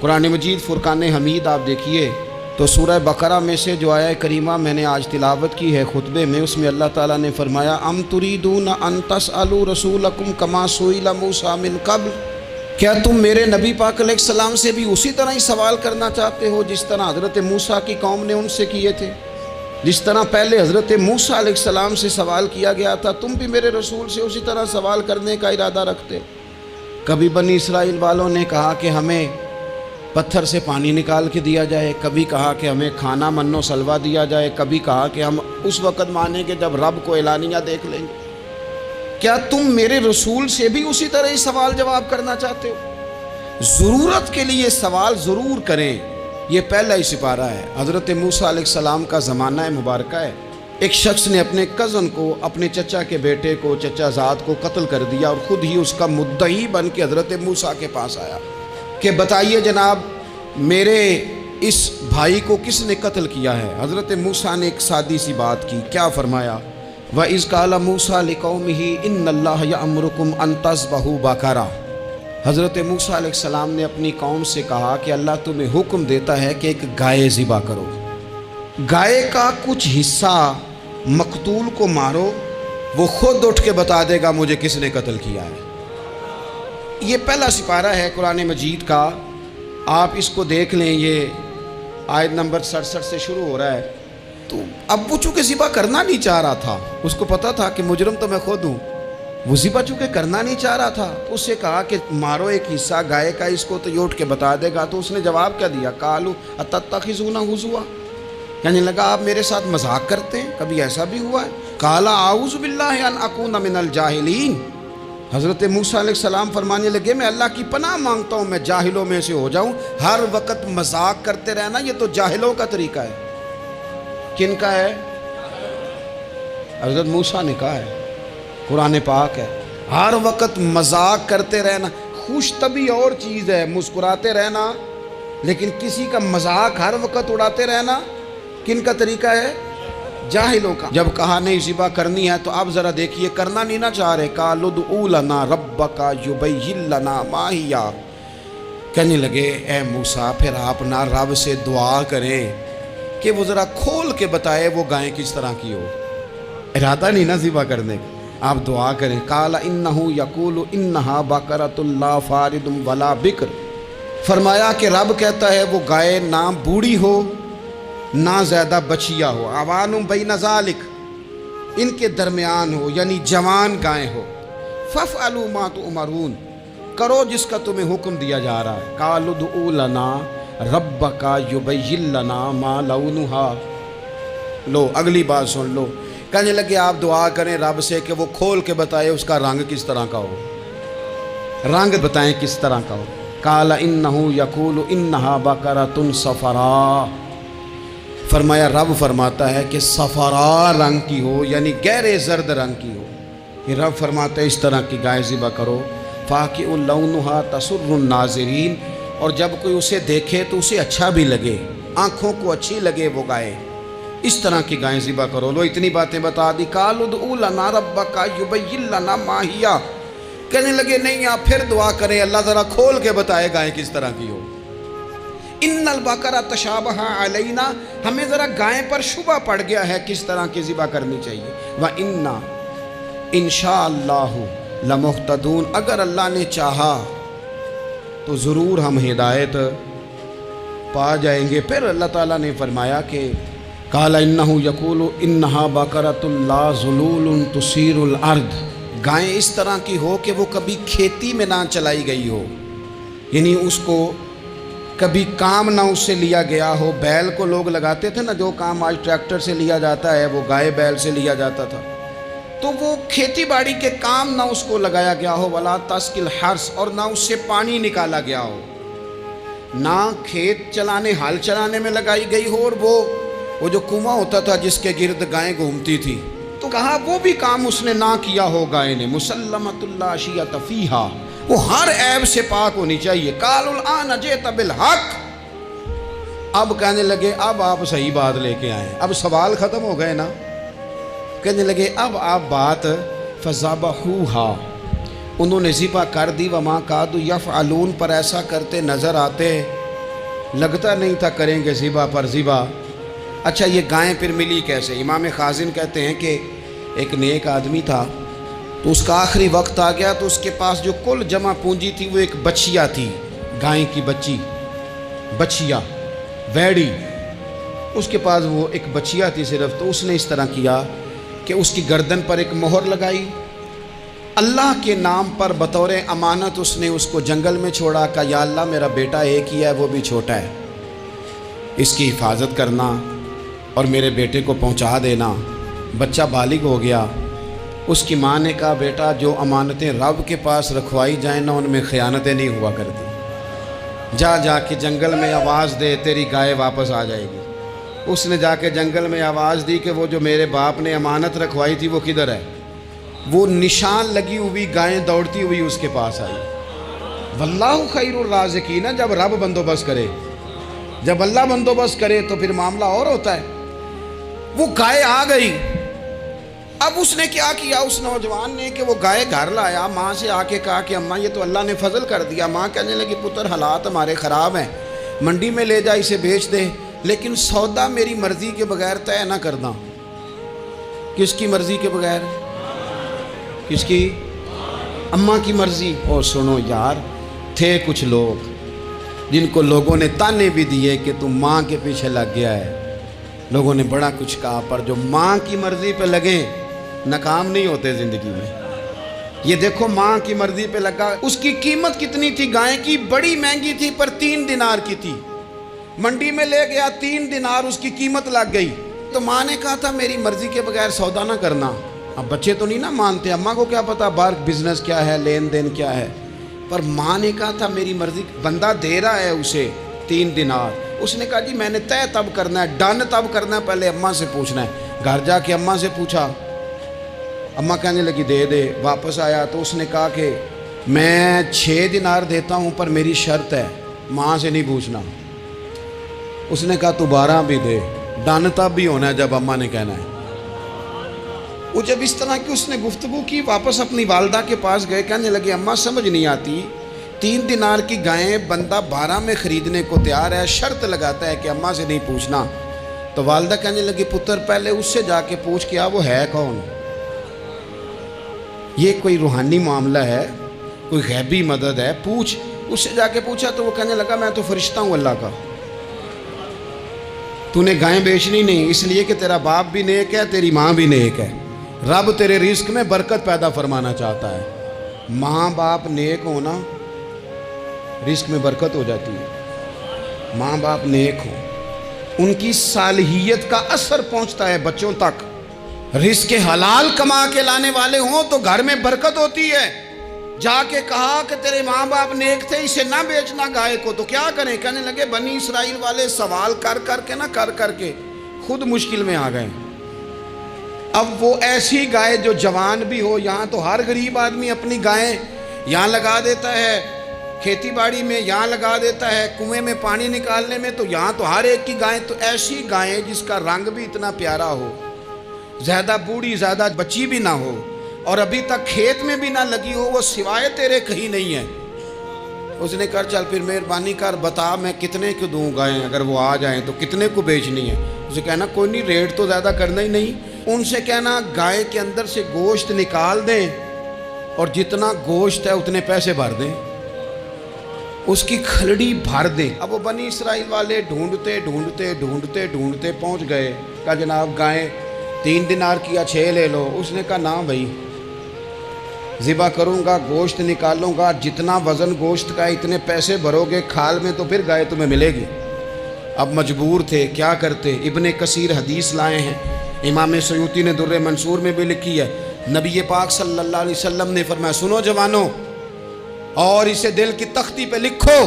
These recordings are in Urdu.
قرآن مجید فرقان حمید آپ دیکھیے تو سورہ بقرہ میں سے جو آیہ کریمہ میں نے آج تلاوت کی ہے خطبے میں، اس میں اللہ تعالیٰ نے فرمایا ام تریدون ان تسألوا رسولکم کما سئل موسیٰ من قبل، کیا تم میرے نبی پاک علیہ السلام سے بھی اسی طرح ہی سوال کرنا چاہتے ہو جس طرح حضرت موسیٰ کی قوم نے ان سے کیے تھے؟ جس طرح پہلے حضرت موسیٰ علیہ السلام سے سوال کیا گیا تھا، تم بھی میرے رسول سے اسی طرح سوال کرنے کا ارادہ رکھتے ہو؟ کبھی بنی اسرائیل والوں نے کہا کہ ہمیں پتھر سے پانی نکال کے دیا جائے، کبھی کہا کہ ہمیں کھانا من و سلوہ دیا جائے، کبھی کہا کہ ہم اس وقت مانیں گے جب رب کو اعلانیہ دیکھ لیں گے۔ کیا تم میرے رسول سے بھی اسی طرح ہی سوال جواب کرنا چاہتے ہو؟ ضرورت کے لیے سوال ضرور کریں، یہ پہلا ہی سپارہ ہے۔ حضرت موسیٰ علیہ السلام کا زمانہ مبارکہ ہے، ایک شخص نے اپنے کزن کو، اپنے چچا کے بیٹے کو، چچا زاد کو قتل کر دیا اور خود ہی اس کا مدعی بن کے حضرت موسیٰ کے پاس آیا کہ بتائیے جناب میرے اس بھائی کو کس نے قتل کیا ہے؟ حضرت موسیٰ نے ایک سادی سی بات کی، کیا فرمایا؟ وَإِذْ قَالَ مُوسَىٰ لِقَوْمِهِ إِنَّ اللَّهَ يَأْمُرُكُمْ أَن تَذْبَحُوا بَقَرَةً۔ حضرت موسیٰ علیہ السلام نے اپنی قوم سے کہا کہ اللہ تمہیں حکم دیتا ہے کہ ایک گائے ذبح کرو، گائے کا کچھ حصہ مقتول کو مارو، وہ خود اٹھ کے بتا دے گا مجھے کس نے قتل کیا ہے۔ یہ پہلا سپارہ ہے قرآن مجید کا، آپ اس کو دیکھ لیں، یہ آیت نمبر 67 سے شروع ہو رہا ہے۔ تو اب وہ چونکہ ذبح کرنا نہیں چاہ رہا تھا، اس کو پتا تھا کہ مجرم تو میں خود ہوں، وہ ذبح چونکہ کرنا نہیں چاہ رہا تھا، اس سے کہا کہ مارو ایک حصہ گائے کا، اس کو تو یہ اٹھ کے بتا دے گا۔ تو اس نے جواب کیا دیا؟ قالوا اتتخذون ہزوا، یعنی لگا آپ میرے ساتھ مذاق کرتے ہیں، کبھی ایسا بھی ہوا ہے؟ قال اعوذ باللہ ان اکون من الجاہلین۔ حضرت موسیٰ علیہ السلام فرمانے لگے میں اللہ کی پناہ مانگتا ہوں میں جاہلوں میں سے ہو جاؤں۔ ہر وقت مذاق کرتے رہنا یہ تو جاہلوں کا طریقہ ہے۔ کن کا ہے؟ حضرت موسیٰ نے کہا ہے، قرآن پاک ہے، ہر وقت مذاق کرتے رہنا۔ خوش طبعی اور چیز ہے، مسکراتے رہنا، لیکن کسی کا مذاق ہر وقت اڑاتے رہنا کن کا طریقہ ہے؟ جاہلوں کا۔ جب کہا نہیں ذبح کرنی ہے تو اب ذرا دیکھیے، کرنا نہیں نہ چاہ رہے، قالوا ادع لنا ربک یبین لنا ما ہی، کہنے لگے اے موسیٰ پھر آپ نہ رب سے دعا کریں کہ وہ ذرا کھول کے بتائے وہ گائیں کس طرح کی ہو۔ ارادہ نہیں نہ ذبح کرنے کا، آپ دعا کریں۔ قال انہ یقول انہا بقرۃ لا فارض ولا بکر، فرمایا کہ رب کہتا ہے وہ گائے نہ بوڑھی ہو نہ زیادہ بچیا ہو، عوان بین ذالک، ان کے درمیان ہو، یعنی جوان گائے ہو۔ فافعلوا ما تؤمرون، کرو جس کا تمہیں حکم دیا جا رہا ہے۔ قالوا ادع لنا ربک یبین لنا ما لونھا، لو اگلی بات سن لو، کہنے لگے آپ دعا کریں رب سے کہ وہ کھول کے بتائے اس کا رنگ کس طرح کا ہو، رنگ بتائیں کس طرح کا ہو۔ قال انہ یقول انہا بقرۃ صفراء، فرمایا رب فرماتا ہے کہ صفراء رنگ کی ہو، یعنی گہرے زرد رنگ کی ہو۔ یہ رب فرماتا ہے اس طرح کی گائے ذبح کرو۔ فاقع لونھا تسر الناظرین، اور جب کوئی اسے دیکھے تو اسے اچھا بھی لگے، آنکھوں کو اچھی لگے وہ گائے، اس طرح کی گائیں ذبح کرو۔ لو اتنی باتیں بتا دی۔ قالوا ادع لنا ربک یبین لنا ما ہی، کہنے لگے نہیں آپ پھر دعا کریں اللہ ذرا کھول کے بتائے گائیں کس طرح کی ہو۔ ان البقرہ تشابہ علینا، ہمیں ذرا گائیں پر شبہ پڑ گیا ہے کس طرح کی ذبح کرنی چاہیے۔ وَإِنَّا انشاءاللہ لمہتدون، اگر اللہ نے چاہا تو ضرور ہم ہدایت پا جائیں گے۔ پھر اللہ تعالیٰ نے فرمایا کہ قال انہ یقول انہا بقرۃ لا ذلول تثیر الارض، گائیں اس طرح کی ہو کہ وہ کبھی کھیتی میں نہ چلائی گئی ہو، یعنی اس کو کبھی کام نہ اس سے لیا گیا ہو۔ بیل کو لوگ لگاتے تھے نا، جو کام آج ٹریکٹر سے لیا جاتا ہے وہ گائے بیل سے لیا جاتا تھا، تو وہ کھیتی باڑی کے کام نہ اس کو لگایا گیا ہو۔ ولا تسقی الحرث، اور نہ اس سے پانی نکالا گیا ہو، نہ کھیت چلانے ہل چلانے میں لگائی گئی ہو، اور وہ جو کنواں ہوتا تھا جس کے گرد گائیں گھومتی تھی، تو کہا وہ بھی کام اس نے نہ کیا ہو گائے نے۔ مسلمۃ لا شیۃ فیہا، وہ ہر عیب سے پاک ہونی چاہیے۔ قالوا الآن جئت بالحق، اب کہنے لگے اب آپ صحیح بات لے کے آئے، اب سوال ختم ہو گئے نا، کہنے لگے اب آپ بات فذبحوہا، انہوں نے ذبح کر دی۔ وما کادوا یفعلون، پر ایسا کرتے نظر آتے لگتا نہیں تھا کریں گے ذبح پر ذبح۔ اچھا یہ گائیں پھر ملی کیسے؟ امام خازن کہتے ہیں کہ ایک نیک آدمی تھا، تو اس کا آخری وقت آ گیا تو اس کے پاس جو کل جمع پونجی تھی وہ ایک بچیا تھی، گائیں کی بچیا ویڑی، اس کے پاس وہ ایک بچیا تھی صرف۔ تو اس نے اس طرح کیا کہ اس کی گردن پر ایک مہر لگائی، اللہ کے نام پر بطور امانت اس نے اس کو جنگل میں چھوڑا، کہا یا اللہ میرا بیٹا ایک ہی ہے، وہ بھی چھوٹا ہے، اس کی حفاظت کرنا اور میرے بیٹے کو پہنچا دینا۔ بچہ بالغ ہو گیا، اس کی ماں نے کہا بیٹا جو امانتیں رب کے پاس رکھوائی جائیں نا ان میں خیانتیں نہیں ہوا کرتی، جا کے جنگل میں آواز دے تیری گائے واپس آ جائے گی۔ اس نے جا کے جنگل میں آواز دی کہ وہ جو میرے باپ نے امانت رکھوائی تھی وہ کدھر ہے؟ وہ نشان لگی ہوئی گائیں دوڑتی ہوئی اس کے پاس آئی۔ واللہ خیر الرازقین، جب رب بندوبست کرے، جب اللہ بندوبست کرے تو پھر معاملہ اور ہوتا ہے۔ وہ گائے آ گئی، اب اس نے کیا کیا اس نوجوان نے کہ وہ گائے گھر لایا، ماں سے آ کے کہا کہ اماں یہ تو اللہ نے فضل کر دیا۔ ماں کہنے لگی پتر حالات ہمارے خراب ہیں، منڈی میں لے جا اسے بیچ دے، لیکن سودا میری مرضی کے بغیر طے نہ کرنا۔ کس کی مرضی کے بغیر؟ کس کی؟ اماں کی مرضی۔ اور سنو یار، تھے کچھ لوگ جن کو لوگوں نے تانے بھی دیے کہ تم ماں کے پیچھے لگ گیا ہے، لوگوں نے بڑا کچھ کہا، پر جو ماں کی مرضی پہ لگے ناکام نہیں ہوتے زندگی میں۔ یہ دیکھو ماں کی مرضی پہ لگا۔ اس کی قیمت کتنی تھی گائے کی؟ بڑی مہنگی تھی پر 3 دینار کی تھی۔ منڈی میں لے گیا، 3 دینار اس کی قیمت لگ گئی۔ تو ماں نے کہا تھا میری مرضی کے بغیر سودا نہ کرنا۔ اب بچے تو نہیں نہ مانتے، اماں کو کیا پتا باہر بزنس کیا ہے، لین دین کیا ہے، پر ماں نے کہا تھا میری مرضی۔ بندہ دے رہا ہے اسے 3 دینار، اس نے کہا جی میں نے طے تب کرنا ہے، ڈن تب کرنا ہے، پہلے اماں سے پوچھنا ہے۔ گھر جا کے اماں سے پوچھا، اماں کہنے لگی دے دے۔ واپس آیا تو اس نے کہا کہ میں 6 دینار دیتا ہوں پر میری شرط ہے، ماں سے نہیں پوچھنا۔ اس نے کہا تو 12 بھی دے، ڈن تب بھی ہونا ہے جب اماں نے کہنا ہے۔ وہ جب اس طرح کی اس نے گفتگو کی، واپس اپنی والدہ کے پاس گئے، کہنے لگے اماں سمجھ نہیں آتی، 3 دینار کی گائیں بندہ 12 میں خریدنے کو تیار ہے، شرط لگاتا ہے کہ اماں سے نہیں پوچھنا۔ تو والدہ کہنے لگی پتر پہلے اس سے جا کے پوچھ کیا وہ ہے کون؟ یہ کوئی روحانی معاملہ ہے، کوئی غیبی مدد ہے، پوچھ۔ اس سے جا کے پوچھا تو وہ کہنے لگا میں تو فرشتہ ہوں اللہ کا، تو نے گائیں بیچنی نہیں، اس لیے کہ تیرا باپ بھی نیک ہے، تیری ماں بھی نیک ہے، رب تیرے رزق میں برکت پیدا فرمانا چاہتا ہے۔ ماں باپ نیک ہونا رزق میں برکت ہو جاتی ہے۔ ماں باپ نیک ہوں، ان کی صالحیت کا اثر پہنچتا ہے بچوں تک۔ رزق حلال کما کے لانے والے ہوں تو گھر میں برکت ہوتی ہے۔ جا کے کہا کہ تیرے ماں باپ نیک تھے، اسے نہ بیچنا گائے کو، تو کیا کریں؟ کہنے لگے بنی اسرائیل والے سوال کر کر کے خود مشکل میں آ گئے۔ اب وہ ایسی گائے جو جوان بھی ہو، یہاں تو ہر غریب آدمی اپنی گائیں یہاں لگا دیتا ہے، کھیتی باڑی میں یہاں لگا دیتا ہے، کنویں میں پانی نکالنے میں، تو یہاں تو ہر ایک کی گائیں، تو ایسی گائیں جس کا رنگ بھی اتنا پیارا ہو، زیادہ بوڑھی زیادہ بچی بھی نہ ہو، اور ابھی تک کھیت میں بھی نہ لگی ہو، وہ سوائے تیرے کہیں نہیں ہے۔ اس نے کہا چل پھر مہربانی کر بتا میں کتنے کو دوں گائیں، اگر وہ آ جائیں تو کتنے کو بیچنی ہے؟ اسے کہنا کوئی نہیں، ریٹ تو زیادہ کرنا ہی نہیں۔ ان سے کہنا گائے کے اندر سے گوشت نکال دیں اور جتنا گوشت ہے اتنے پیسے بھر دیں، اس کی کھلڑی بھر دیں۔ اب وہ بنی اسرائیل والے ڈھونڈتے پہنچ گئے، کہا جناب گائیں 3 دینار کیا 6 لے لو۔ اس نے کہا نہ بھائی، ذبح کروں گا، گوشت نکالوں گا، جتنا وزن گوشت کا اتنے پیسے بھرو گے کھال میں تو پھر گائے تمہیں ملے گی۔ اب مجبور تھے، کیا کرتے؟ ابن کثیر حدیث لائے ہیں، امام سیوطی نے در منصور میں بھی لکھی ہے، نبی پاک صلی اللہ علیہ وسلم نے فرمایا سنو جوانوں اور اسے دل کی تختی پہ لکھو،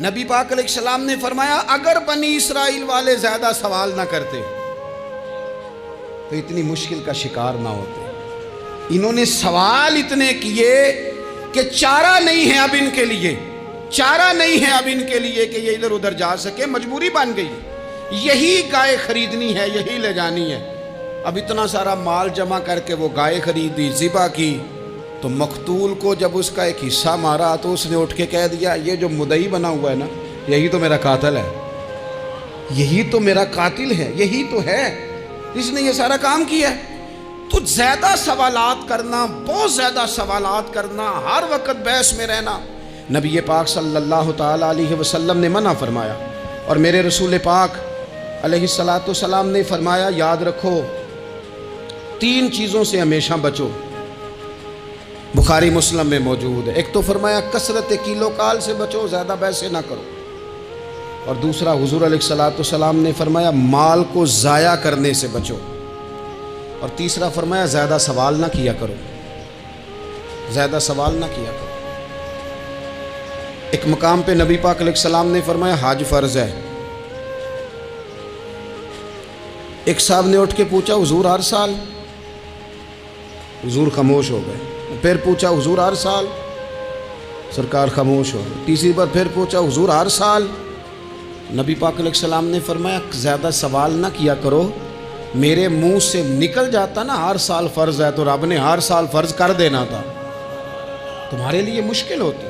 نبی پاک علیہ السلام نے فرمایا اگر بنی اسرائیل والے زیادہ سوال نہ کرتے تو اتنی مشکل کا شکار نہ ہوتے۔ انہوں نے سوال اتنے کیے کہ چارہ نہیں ہے اب ان کے لیے، چارہ نہیں ہے اب ان کے لیے کہ یہ ادھر ادھر جا سکے، مجبوری بن گئی، یہی گائے خریدنی ہے، یہی لے جانی ہے۔ اب اتنا سارا مال جمع کر کے وہ گائے خریدی، ذبح کی، تو مقتول کو جب اس کا ایک حصہ مارا تو اس نے اٹھ کے کہہ دیا یہ جو مدعی بنا ہوا ہے نا یہی تو میرا قاتل ہے، یہی تو میرا قاتل ہے، یہی تو ہے جس نے یہ سارا کام کیا ہے۔ تو زیادہ سوالات کرنا، بہت زیادہ سوالات کرنا، ہر وقت بحث میں رہنا، نبی پاک صلی اللہ تعالیٰ علیہ وسلم نے منع فرمایا، اور میرے رسول پاک علیہ الصلاۃ والسلام نے فرمایا یاد رکھو 3 چیزوں سے ہمیشہ بچو۔ بخاری مسلم میں موجود ہے۔ ایک تو فرمایا کثرت کیلو کال سے بچو، زیادہ بحثیں نہ کرو، اور دوسرا حضور علیہ الصلاۃ والسلام نے فرمایا مال کو ضائع کرنے سے بچو، اور تیسرا فرمایا زیادہ سوال نہ کیا کرو، زیادہ سوال نہ کیا کرو۔ ایک مقام پہ نبی پاک علیہ السلام نے فرمایا حج فرض ہے۔ ایک صاحب نے اٹھ کے پوچھا حضور ہر سال؟ حضور خاموش ہو گئے۔ پھر پوچھا حضور ہر سال؟ سرکار خاموش ہو گئے۔ تیسری بار پھر پوچھا حضور ہر سال؟ نبی پاک علیہ السلام نے فرمایا زیادہ سوال نہ کیا کرو، میرے منہ سے نکل جاتا نا ہر سال فرض ہے تو رب نے ہر سال فرض کر دینا تھا، تمہارے لیے مشکل ہوتی۔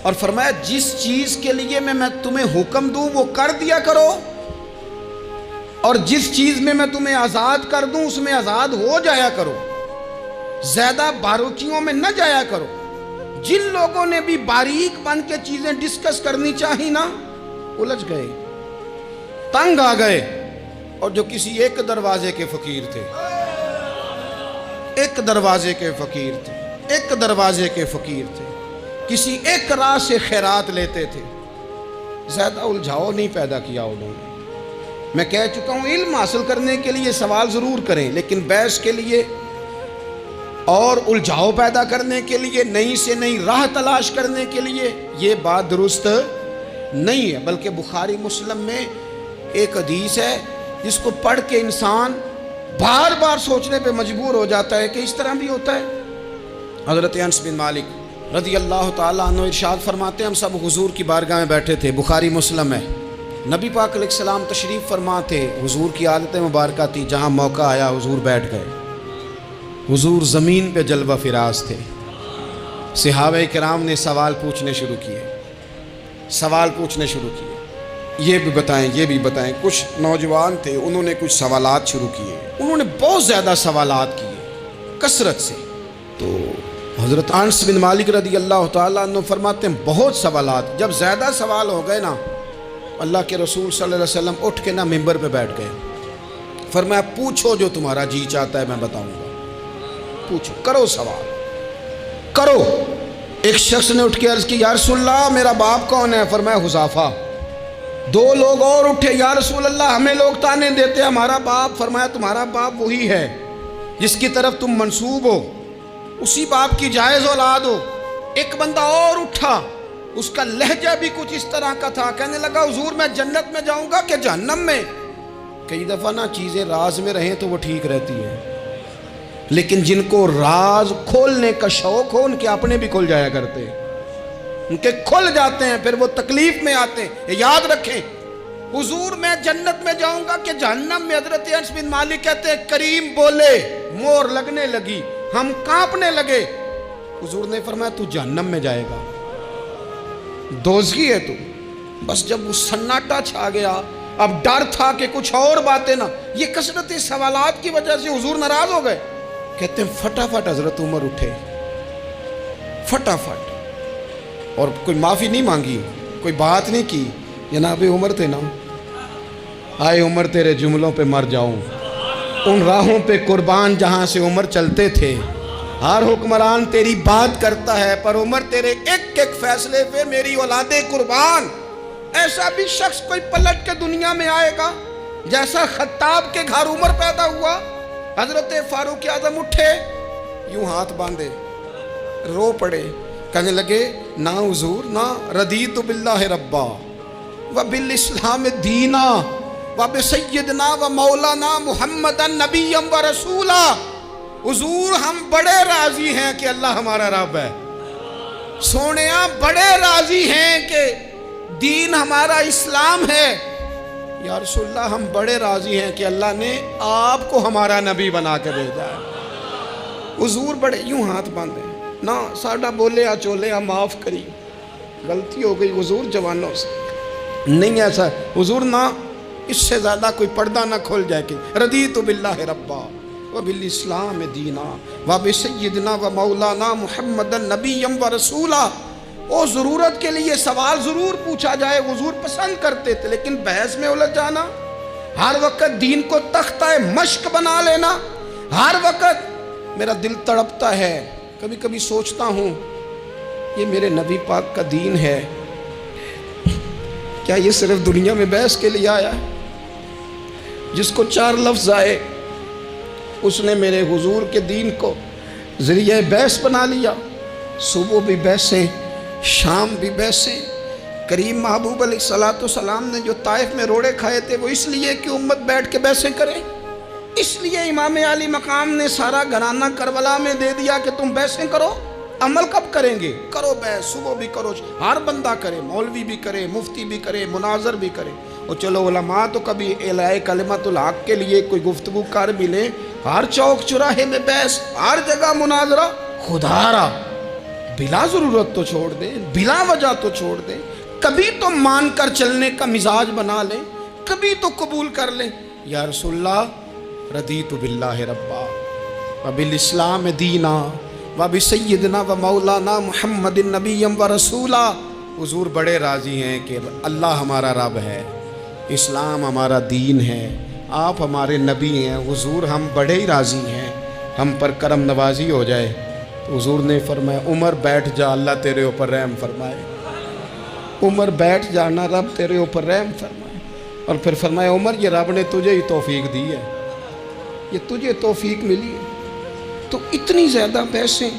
اور فرمایا جس چیز کے لیے میں تمہیں حکم دوں وہ کر دیا کرو، اور جس چیز میں تمہیں آزاد کر دوں اس میں آزاد ہو جایا کرو، زیادہ باریکیوں میں نہ جایا کرو۔ جن لوگوں نے بھی باریک بن کے چیزیں ڈسکس کرنی چاہی نا، الجھ گئے، تنگ آ گئے، اور جو کسی ایک دروازے کے فقیر تھے، ایک دروازے کے فقیر تھے، ایک دروازے کے فقیر تھے، کسی ایک راہ سے خیرات لیتے تھے، زیادہ الجھاؤ نہیں پیدا کیا انہوں نے۔ میں کہہ چکا ہوں علم حاصل کرنے کے لیے سوال ضرور کریں، لیکن بحث کے لیے اور الجھاؤ پیدا کرنے کے لیے، نئی سے نئی راہ تلاش کرنے کے لیے یہ بات درست نہیں ہے۔ بلکہ بخاری مسلم میں ایک حدیث ہے جس کو پڑھ کے انسان بار بار سوچنے پہ مجبور ہو جاتا ہے کہ اس طرح بھی ہوتا ہے۔ حضرت انس بن مالک رضی اللہ تعالیٰ عنہ ارشاد فرماتے ہیں ہم سب حضور کی بارگاہ میں بیٹھے تھے، بخاری مسلم ہے، نبی پاک علیہ السلام تشریف فرما تھے، حضور کی عادت مبارکہ تھی جہاں موقع آیا حضور بیٹھ گئے۔ حضور زمین پہ جلوہ فراز تھے، صحابہ کرام نے سوال پوچھنے شروع کیے، سوال پوچھنے شروع کیے، یہ بھی بتائیں یہ بھی بتائیں۔ کچھ نوجوان تھے انہوں نے کچھ سوالات شروع کیے، انہوں نے بہت زیادہ سوالات کیے کثرت سے۔ تو حضرت انس بن مالک رضی اللہ تعالیٰ عنہ فرماتے ہیں بہت سوالات، جب زیادہ سوال ہو گئے نا، اللہ کے رسول صلی اللہ علیہ وسلم اٹھ کے نا ممبر پہ بیٹھ گئے، فرمایا پوچھو جو تمہارا جی چاہتا ہے میں بتاؤں گا، پوچھو، کرو سوال کرو۔ ایک شخص نے اٹھ کے عرض کی یا رسول اللہ میرا باپ کون ہے؟ فرمایا حذیفہ۔ 2 لوگ اور اٹھے یا رسول اللہ ہمیں لوگ تانے دیتے ہیں ہمارا باپ۔ فرمایا تمہارا باپ وہی ہے جس کی طرف تم منسوب ہو، اسی باپ کی جائز اولاد ہو۔ ایک بندہ اور اٹھا، اس کا لہجہ بھی کچھ اس طرح کا تھا، کہنے لگا حضور میں جنت میں جاؤں گا کہ جہنم میں؟ کئی دفعہ نا چیزیں راز میں رہیں تو وہ ٹھیک رہتی ہیں، لیکن جن کو راز کھولنے کا شوق ہو ان کے اپنے بھی کھل جایا کرتے ہیں، ان کے کھل جاتے ہیں، پھر وہ تکلیف میں آتے ہیں۔ یاد رکھیں حضور میں جنت میں جاؤں گا کہ جہنم میں؟ حضرت انس بن مالک کہتے ہیں کریم بولے، مور لگنے لگی، ہم کانپنے لگے۔ حضور نے فرمایا تو جہنم میں جائے گا، دوزخی ہے تو۔ بس جب وہ سناٹا چھا گیا، اب ڈر تھا کہ کچھ اور باتیں نہ، یہ کثرت سوالات کی وجہ سے حضور ناراض ہو گئے۔ کہتے ہیں فٹافٹ حضرت عمر اٹھے، فٹافٹ، اور کوئی معافی نہیں مانگی، کوئی بات نہیں کی، جناب عمر تھے نا، آئے عمر تیرے جملوں پہ مر جاؤں، ان راہوں پہ قربان جہاں سے عمر چلتے تھے، ہر حکمران تیری بات کرتا ہے پر عمر تیرے ایک ایک فیصلے پہ میری اولاد قربان۔ ایسا بھی شخص کوئی پلٹ کے دنیا میں آئے گا جیسا خطاب کے گھر عمر پیدا ہوا۔ حضرت فاروق اعظم اٹھے، یوں ہاتھ باندھے، رو پڑے، کہنے لگے نہ حضور نہ، رضیت باللہ ربا وبالاسلام دینا وبسیدنا ومولانا محمدا نبیا ورسولا۔ حضور ہم بڑے راضی ہیں کہ اللہ ہمارا رب ہے، سونیا بڑے راضی ہیں کہ دین ہمارا اسلام ہے۔ یا رسول اللہ ہم بڑے راضی ہیں کہ اللہ نے آپ کو ہمارا نبی بنا کے بھیجا ہے۔ حضور بڑے، یوں ہاتھ باندھے، نہ ساڈا بولے چولے معاف کری، غلطی ہو گئی حضور جوانوں سے، نہیں ایسا حضور نہ اس سے زیادہ کوئی پردہ نہ کھول جائے کہ رضیت باللہ ربا وبالاسلام دینا وبسیدنا ومولانا محمد نبی و رسولا۔ وہ ضرورت کے لیے سوال ضرور پوچھا جائے، حضور پسند کرتے تھے، لیکن بحث میں الجھ جانا، ہر وقت دین کو تختہ مشق بنا لینا، ہر وقت میرا دل تڑپتا ہے، کبھی کبھی سوچتا ہوں یہ میرے نبی پاک کا دین ہے، کیا یہ صرف دنیا میں بحث کے لیے آیا ہے؟ جس کو 4 لفظ آئے اس نے میرے حضور کے دین کو ذریعہ بحث بنا لیا۔ صبح بھی بحثیں، شام بھی بحثیں۔ کریم محبوب علیہ السلام نے جو طائف میں روڑے کھائے تھے وہ اس لیے کہ امت بیٹھ کے بحثیں کرے، اس لیے امام علی مقام نے سارا گھرانہ کربلا میں دے دیا کہ تم بحثیں کرو۔ عمل کب کریں گے؟ کرو بحث، صبح بھی کرو، ہر بندہ کرے، مولوی بھی کرے، مفتی بھی کرے، مناظر بھی کرے، اور چلو علماء تو کبھی اعلاء کلمت الحق کے لیے کوئی گفتگو کر بھی لیں، ہر چوک چراہے میں بحث، ہر جگہ مناظرہ۔ خدا را بلا ضرورت تو چھوڑ دیں، بلا وجہ تو چھوڑ دیں، کبھی تو مان کر چلنے کا مزاج بنا لیں، کبھی تو قبول کر لیں۔ یا رسول اللہ رضیت باللہ ربا وبالاسلام دینا وبسیدنا ومولانا محمد نبی و رسولا۔ حضور بڑے راضی ہیں کہ اللہ ہمارا رب ہے، اسلام ہمارا دین ہے، آپ ہمارے نبی ہیں، حضور ہم بڑے ہی راضی ہیں، ہم پر کرم نوازی ہو جائے۔ تو حضور نے فرمایا عمر بیٹھ جا، اللہ تیرے اوپر رحم فرمائے۔ عمر بیٹھ جانا، رب تیرے اوپر رحم فرمائے۔ اور پھر فرمایا عمر یہ رب نے تجھے ہی توفیق دی ہے، یہ تجھے توفیق ملی ہے۔ تو اتنی زیادہ بحثیں۔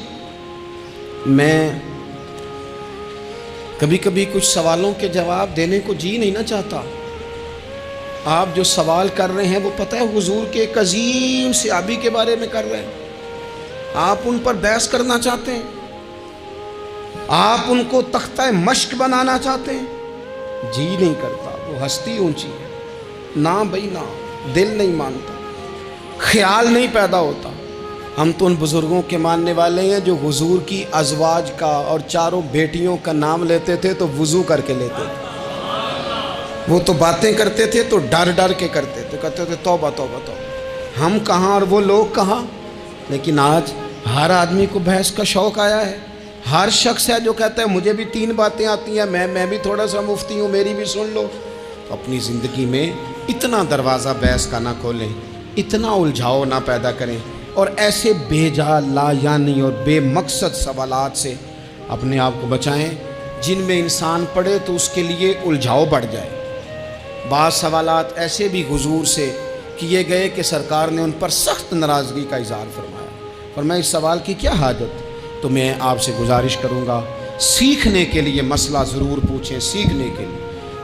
میں کبھی کبھی کچھ سوالوں کے جواب دینے کو جی نہیں نہ چاہتا۔ آپ جو سوال کر رہے ہیں وہ پتہ ہے حضور کے ایک عظیم صحابی کے بارے میں کر رہے ہیں، آپ ان پر بحث کرنا چاہتے ہیں، آپ ان کو تختہ مشق بنانا چاہتے ہیں، جی نہیں کرتا، وہ ہستی اونچی ہے، نہ بھائی نہ، دل نہیں مانتا، خیال نہیں پیدا ہوتا۔ ہم تو ان بزرگوں کے ماننے والے ہیں جو حضور کی ازواج کا اور 4 بیٹیوں کا نام لیتے تھے تو وضو کر کے لیتے تھے، وہ تو باتیں کرتے تھے تو ڈر ڈر کے کرتے تھے، کہتے تھے توبہ توبہ توبہ۔ ہم کہاں اور وہ لوگ کہاں؟ لیکن آج ہر آدمی کو بحث کا شوق آیا ہے، ہر شخص ہے جو کہتا ہے مجھے بھی 3 باتیں آتی ہیں، میں بھی تھوڑا سا مفتی ہوں، میری بھی سن لو۔ اپنی زندگی میں اتنا دروازہ بحث کا نہ کھولیں، اتنا الجھاؤ نہ پیدا کریں، اور ایسے بے جا لا یعنی اور بے مقصد سوالات سے اپنے آپ کو بچائیں جن میں انسان پڑھے تو اس کے لیے الجھاؤ بڑھ جائے۔ بعض سوالات ایسے بھی حضور سے کیے گئے کہ سرکار نے ان پر سخت ناراضگی کا اظہار فرمایا، فرمایا اس سوال کی کیا حاجت؟ تو میں آپ سے گزارش کروں گا سیکھنے کے لیے مسئلہ ضرور پوچھیں، سیکھنے کے لیے۔